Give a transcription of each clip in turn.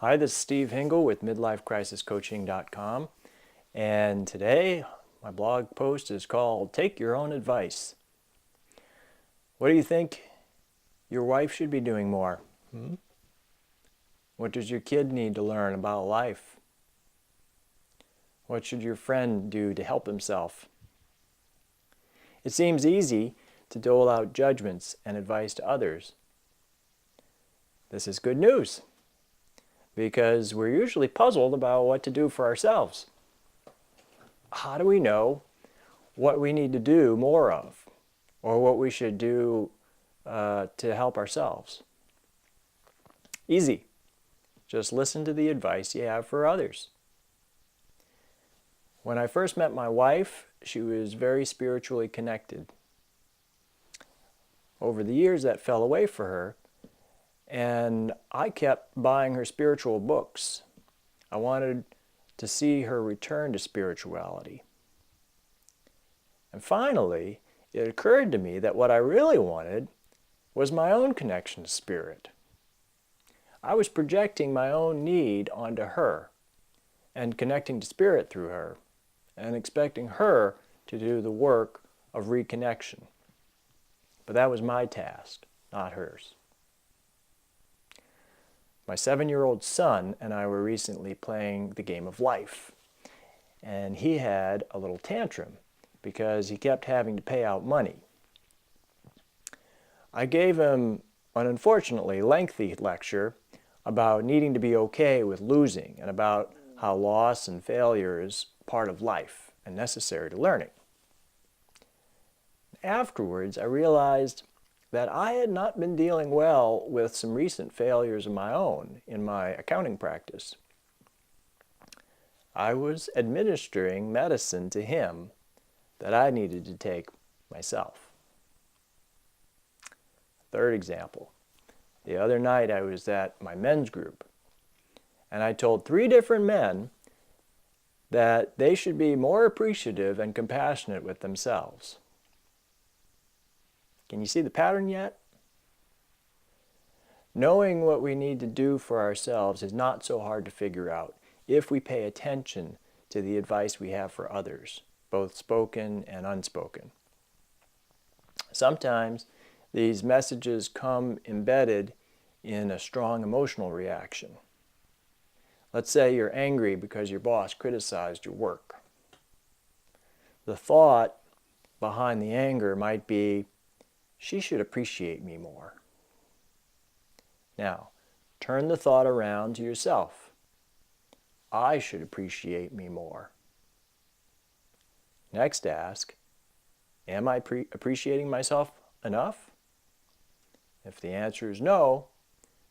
Hi, this is Steve Hingle with MidlifeCrisisCoaching.com, and today my blog post is called Take Your Own Advice. What do you think your wife should be doing more? What does your kid need to learn about life? What should your friend do to help himself? It seems easy to dole out judgments and advice to others. This is good news, because we're usually puzzled about what to do for ourselves. How do we know what we need to do more of, or what we should do to help ourselves? Easy. Just listen to the advice you have for others. When I first met my wife, she was very spiritually connected. Over the years, that fell away for her, and I kept buying her spiritual books. I wanted to see her return to spirituality. And finally, it occurred to me that what I really wanted was my own connection to spirit. I was projecting my own need onto her and connecting to spirit through her and expecting her to do the work of reconnection. But that was my task, not hers. My 7-year-old son and I were recently playing the game of life, and he had a little tantrum because he kept having to pay out money. I gave him an unfortunately lengthy lecture about needing to be okay with losing and about how loss and failure is part of life and necessary to learning. Afterwards, I realized that I had not been dealing well with some recent failures of my own in my accounting practice. I was administering medicine to him that I needed to take myself. Third example. The other night I was at my men's group, and I told 3 different men that they should be more appreciative and compassionate with themselves. Can you see the pattern yet? Knowing what we need to do for ourselves is not so hard to figure out if we pay attention to the advice we have for others, both spoken and unspoken. Sometimes these messages come embedded in a strong emotional reaction. Let's say you're angry because your boss criticized your work. The thought behind the anger might be, she should appreciate me more. Now, turn the thought around to yourself. I should appreciate me more. Next, ask, am I appreciating myself enough? If the answer is no,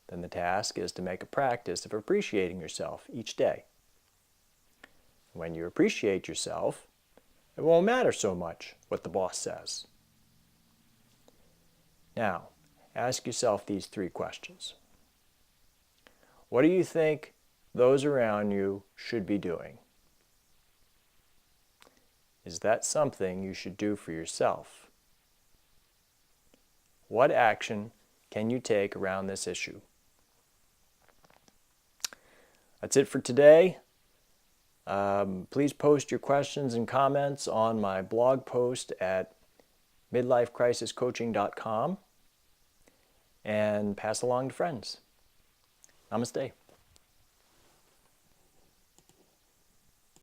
then the task is to make a practice of appreciating yourself each day. When you appreciate yourself, it won't matter so much what the boss says. Now, ask yourself these 3 questions. What do you think those around you should be doing? Is that something you should do for yourself? What action can you take around this issue? That's it for today. Please post your questions and comments on my blog post at MidlifeCrisisCoaching.com and pass along to friends. Namaste.